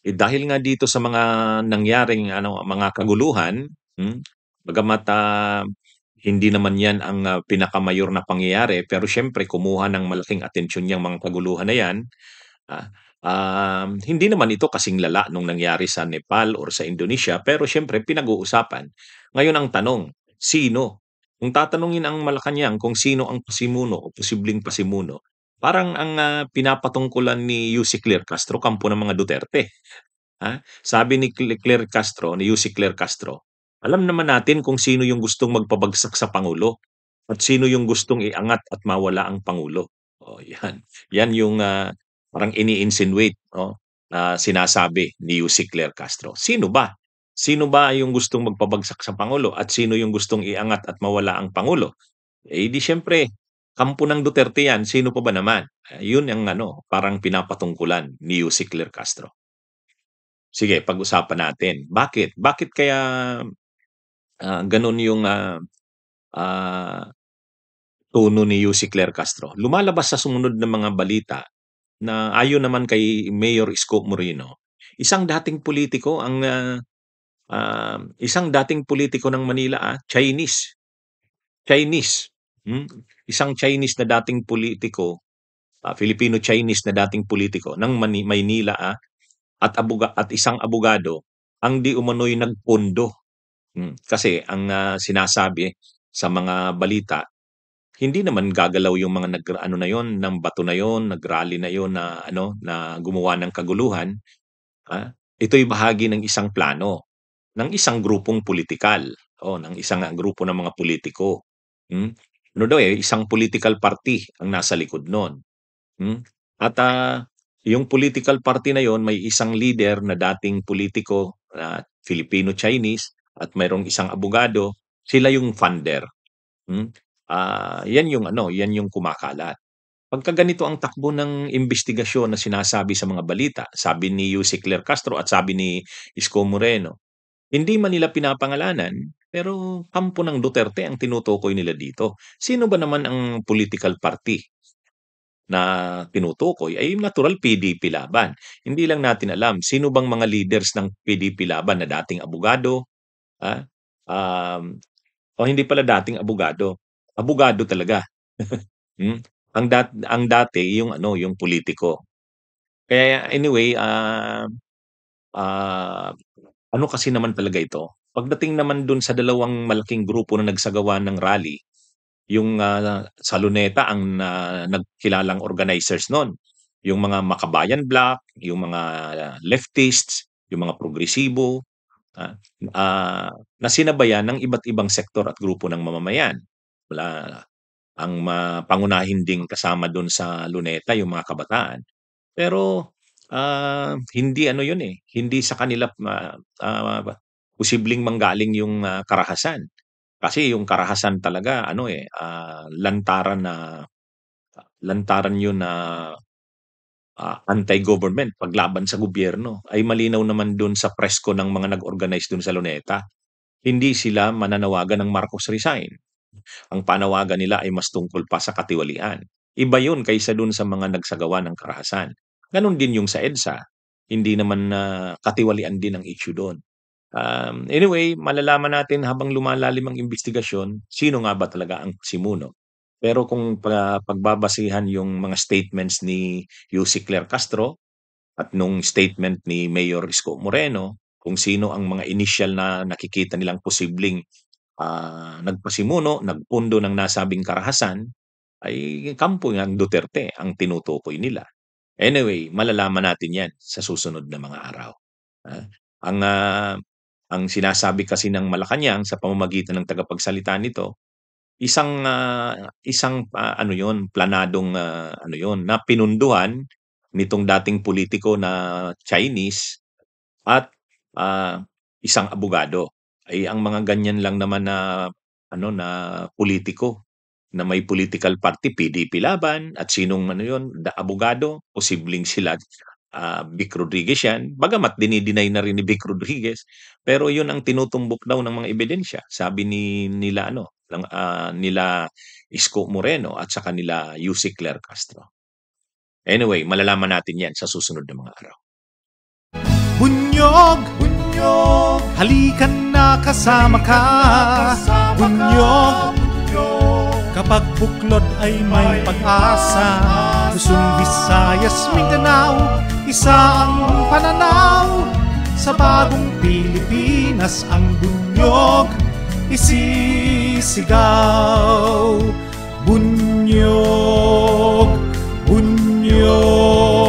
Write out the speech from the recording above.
Dahil nga dito sa mga nangyaring mga kaguluhan, bagamat, hindi naman 'yan ang, pinakamayor na pangyayari, pero siyempre kumuha ng malaking atensyon yang mga kaguluhan na 'yan, ah, hindi naman ito kasing lala nung nangyari sa Nepal or sa Indonesia, pero siyempre pinag-uusapan. Ngayon ang tanong, sino? Kung tatanungin ang Malacanang kung sino ang pasimuno o posibleng pasimuno, parang ang, pinapatungkulan ni Yussi Claire Castro kampo ng mga Duterte. Sabi ni Claire Castro, ni Yussi Claire Castro, "Alam naman natin kung sino yung gustong magpabagsak sa pangulo at sino yung gustong iangat at mawala ang pangulo." Yan. Yan yung, parang ini-insinuate, na sinasabi ni Yussi Claire Castro. Sino ba? Sino ba yung gustong magpabagsak sa pangulo at sino yung gustong iangat at mawala ang pangulo? Di siyempre kampo ng Duterte yan, sino pa ba naman? Yun ang parang pinapatungkulan ni Yussi Claire Castro. Sige, pag-usapan natin. Bakit? Bakit kaya, gano'n yung, ah, tono ni Yussi Claire Castro? Lumalabas sa sumunod na mga balita na ayon naman kay Mayor Isko Moreno, isang dating pulitiko ng Manila, Chinese, Chinese, hmm, isang Chinese na dating pulitiko, Filipino-Chinese na dating pulitiko ng Maynila, at isang abogado ang di umano'y nagpondo. Kasi ang, sinasabi sa mga balita, hindi naman gagalaw yung mga nag-ano na yon ng bato na yon, nag-rally na yon na na gumawa ng kaguluhan, ito'y bahagi ng isang plano, ng isang grupong pulitikal o ng isang, grupo ng mga pulitiko. Hmm, ano daw, isang political party ang nasa likod nun. Hmm, at, yung political party na yon may isang leader na dating pulitiko na Filipino-Chinese at mayroong isang abogado, sila yung funder, hmm. 'Yan yung yan yung kumakalat. Pagka ganito ang takbo ng imbestigasyon na sinasabi sa mga balita, sabi ni Yussi Claire Castro at sabi ni Isko Moreno, hindi man nila pinapangalanan, pero kampo ng Duterte ang tinutukoy nila dito. Sino ba naman ang political party na tinutukoy ay natural PDP Laban. Hindi lang natin alam sino bang mga leaders ng PDP Laban na dating abogado, ah, um, o hindi pala dating abogado, abogado talaga. Hmm, ang dati yung yung politiko. Kaya anyway, ah, ano kasi naman talaga ito, pagdating naman dun sa dalawang malaking grupo na nagsagawa ng rally, yung, sa Luneta ang, nagkilalang organizers nun, yung mga Makabayan Bloc, yung mga leftists, yung mga progresibo, ah, na sinabayan ng iba't ibang sektor at grupo ng mamamayan. Wala ang pangunahin ding kasama dun sa Luneta yung mga kabataan. Pero, hindi yun, hindi sa kanila posibleng manggaling yung, karahasan. Kasi yung karahasan talaga lantaran yun na, anti-government, paglaban sa gobyerno. Ay malinaw naman dun sa presko ng mga nag-organize dun sa Luneta. Hindi sila mananawagan ng Marcos resign. Ang panawagan nila ay mas tungkol pa sa katiwalian. Iba yun kaysa dun sa mga nagsagawa ng karahasan. Ganon din yung sa EDSA. Hindi naman na katiwalian din ang issue dun. Anyway, malalaman natin habang lumalalim ang imbestigasyon, sino nga ba talaga ang simuno. Pero kung pagbabasihan yung mga statements ni Yussi Claire Castro at nung statement ni Mayor Isko Moreno, kung sino ang mga initial na nakikita nilang posibleng, nagpasimuno, nagpundo ng nasabing karahasan, ay kampo ng Duterte ang tinutukoy nila. Anyway, malalaman natin 'yan sa susunod na mga araw. Ah, ang, ang sinasabi kasi ng Malacanang sa pamamagitan ng tagapagsalita nito, isang, 'yun, planadong, 'yun, na pinunduhan nitong dating politiko na Chinese at, ah, isang abogado. Ay ang mga ganyan lang naman na na politiko na may political party, PDP Laban at sinong 'yun, abogado, posibleng sila, Vic Rodriguez 'yan, bagamat dini-deny na rin ni Vic Rodriguez, pero 'yun ang tinutumbok daw ng mga ebidensya. Sabi nila Isko Moreno at saka nila Yussi Claire Castro. Anyway, malalaman natin 'yan sa susunod na mga araw. Bunyog, halikan na kasama ka. Bunyog, kapag buklod ay may pag-asa. Luzon, Visayas, Mindanao, isa ang pananaw. Sa bagong Pilipinas ang bunyog isisigaw. Bunyog, bunyog.